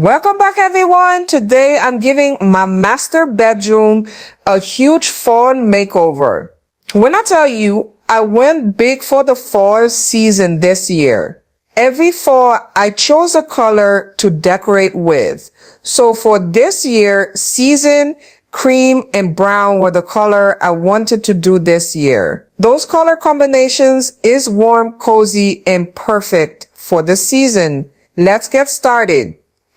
Welcome back everyone. Today I'm giving my master bedroom a huge fall makeover. When I tell you, I went big for the fall season this year. Every fall I chose a color to decorate with. So for this year, season, cream and brown were the color I wanted to do this year. Those color combinations is warm, cozy and perfect for the season. Let's get started.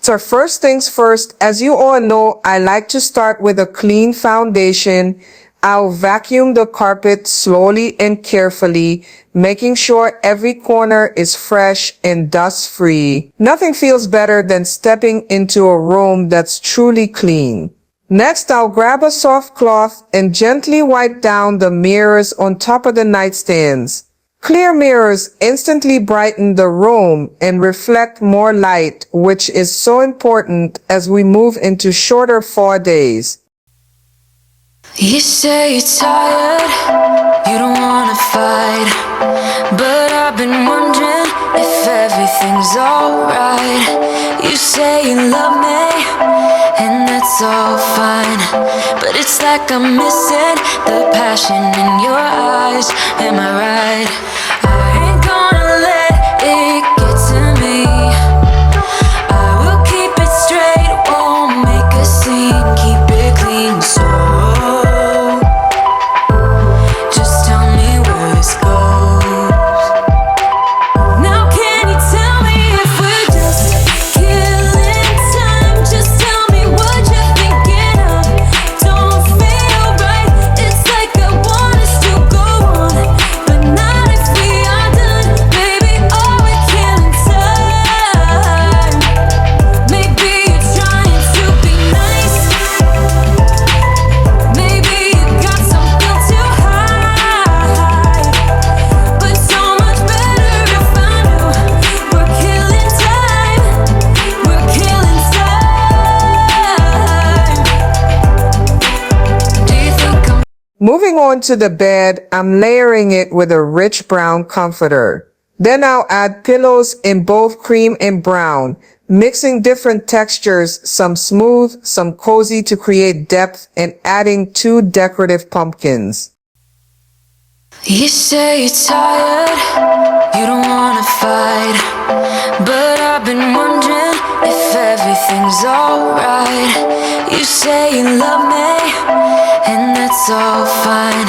So first things first, as you all know, I like to start with a clean foundation. I'll vacuum the carpet slowly and carefully, making sure every corner is fresh and dust-free. Nothing feels better than stepping into a room that's truly clean. Next, I'll grab a soft cloth and gently wipe down the mirrors on top of the nightstands. Clear mirrors instantly brighten the room and reflect more light, which is so important as we move into shorter fall days. You say you're tired, you don't wanna fight, but I've been wondering if everything's alright. You say you love me, and that's all fine, but it's like I'm missing the passion in your eyes. Am I right? I ain't gonna let it get to me. I will keep it straight, won't make a scene, keep it clean. So just tell me where this goes. Now can you tell me if we're just killing time? Just tell me what you're thinking of. Don't feel right, it's like I want us to go on, but not if we are done. Baby, oh, we're killing time. Maybe you're trying to be nice. Maybe you got something to hide, but so much better if I knew. We're killing time. We're killing time. Do you think I'm Moving on to the bed, I'm layering it with a rich brown comforter. Then I'll add pillows in both cream and brown, mixing different textures, some smooth, some cozy to create depth, and adding 2 decorative pumpkins. You say you're tired, you don't wanna fight, but I've been wondering if everything's alright. You say you love me, and that's all fine,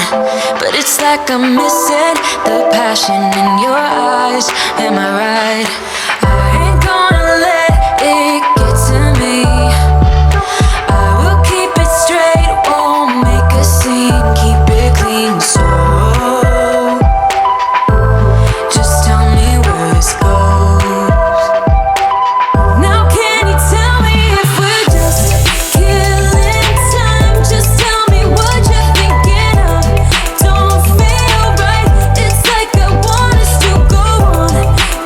but it's like I'm missing the passion in your eyes. Am I right? I ain't gonna let it get to me. I will keep it straight, won't make a scene, keep it clean. So just tell me where this goes. Now can you tell me if we're just killing time? Just tell me what you're thinking of. Don't feel right, it's like I want us to go on,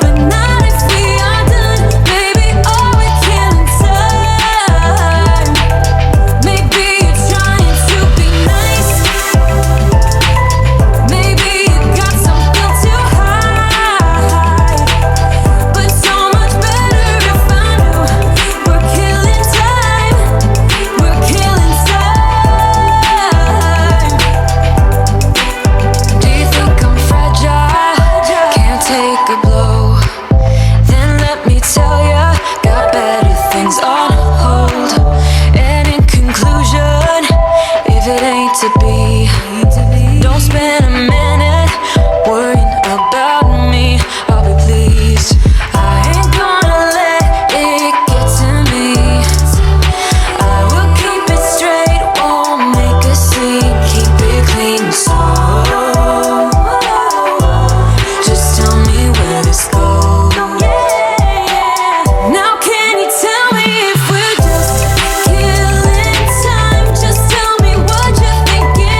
but not if we are done. Baby, oh, we're killing time. Maybe you're trying to be nice. Maybe you got something to hide, but so much better if I knew. We're killing time. We're killing time. Do you think I'm fragile? Can't take a blow? Then let me tell ya, got better things on hold. And in conclusion, if it ain't to be, don't spend a minute worrying about me. I'll be pleased. I ain't gonna let it get to me. I will keep it straight, won't make a scene, keep it clean. So just tell me where this goes. Now can you tell me if we're just killing time? Just tell me what you're thinking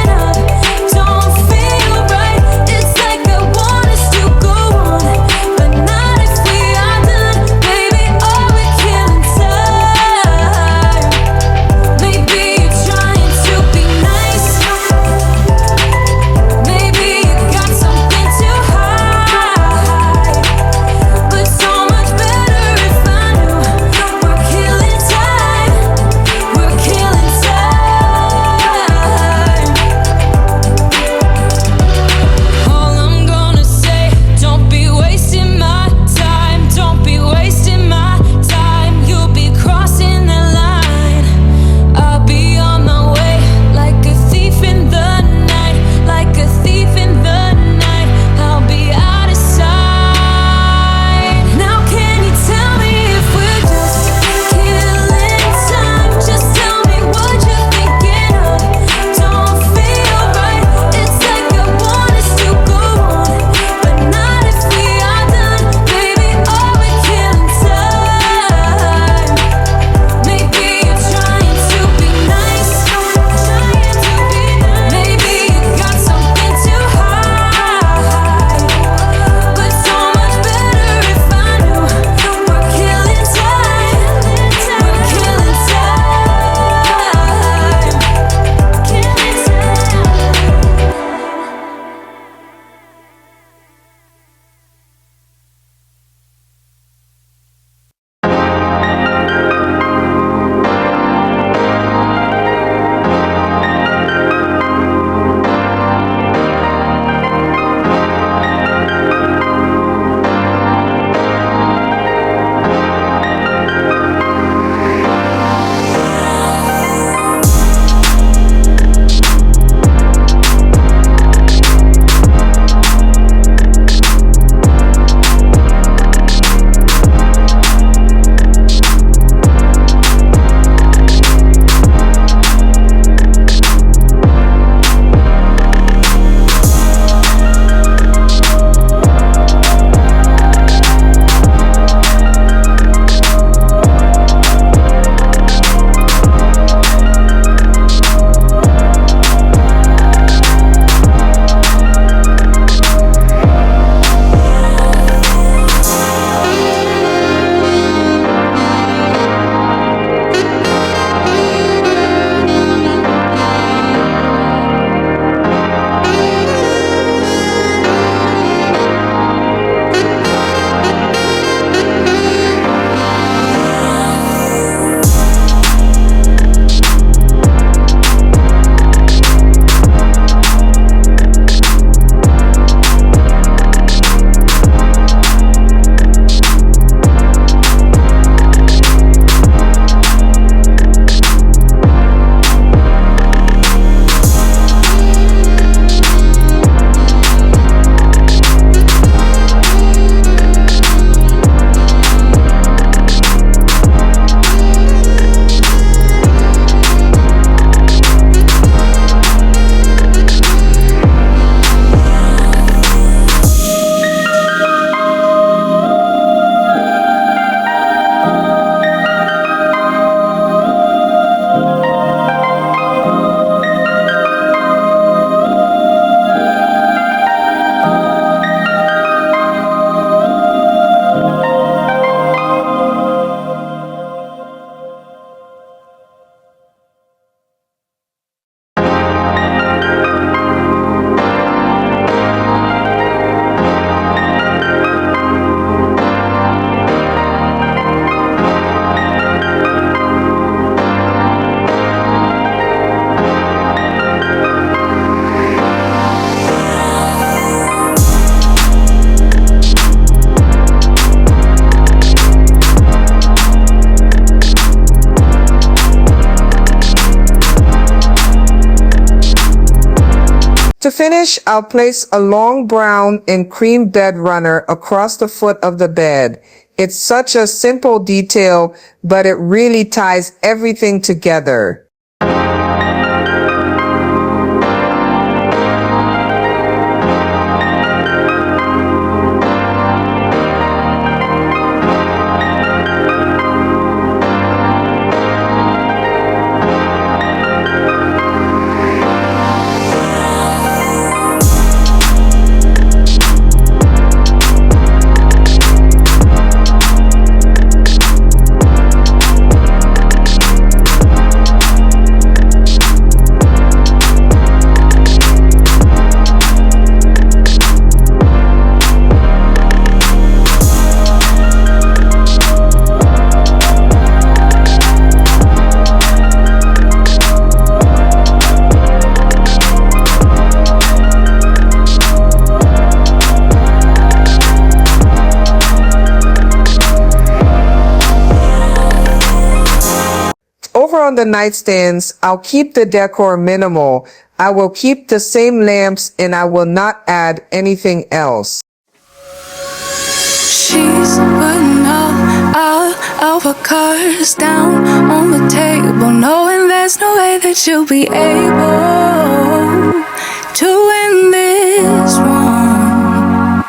To finish, I'll place a long brown and cream bed runner across the foot of the bed. It's such a simple detail, but it really ties everything together. Over on the nightstands, I'll keep the decor minimal. I will keep the same lamps and I will not add anything else. She's putting all of her cards down on the table, knowing there's no way that she'll be able to win this one.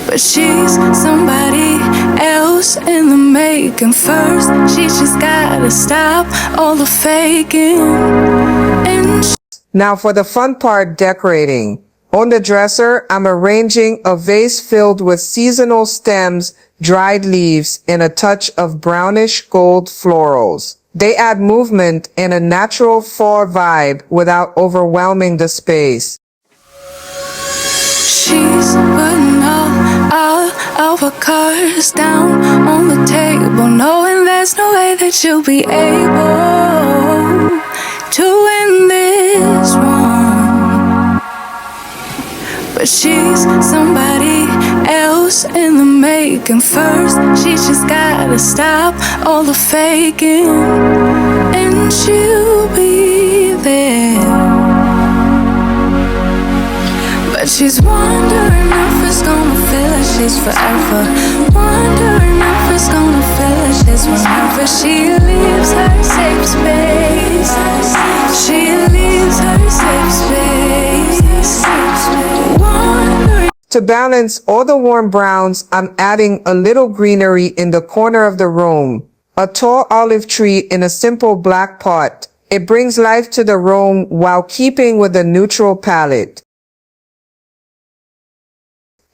But she's somebody else in the making. First, she just gotta stop all the faking. Now for the fun part, decorating. On the dresser, I'm arranging a vase filled with seasonal stems, dried leaves, and a touch of brownish gold florals. They add movement and a natural fall vibe without overwhelming the space. She's putting all of her cards down on the table, knowing there's no way that she'll be able to win this one. But she's somebody else in the making. First, she just gotta stop all the faking, and she'll be there. But she's wondering if it's gonna feel like she's forever. Wondering if it's gonna feel like she's whenever she leaves her safe space. She leaves her safe space. Wondering. To balance all the warm browns, I'm adding a little greenery in the corner of the room. A tall olive tree in a simple black pot. It brings life to the room while keeping with a neutral palette.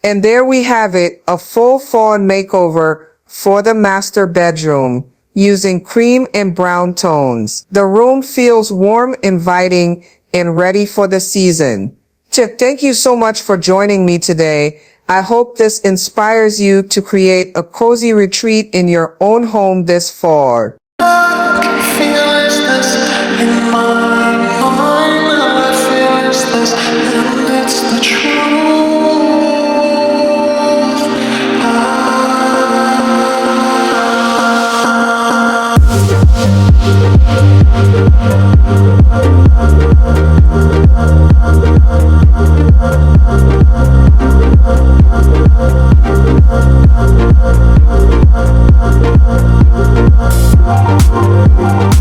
And there we have it, a full fall makeover for the master bedroom, using cream and brown tones. The room feels warm, inviting, and ready for the season. Chip, thank you so much for joining me today. I hope this inspires you to create a cozy retreat in your own home this fall. We'll be right back.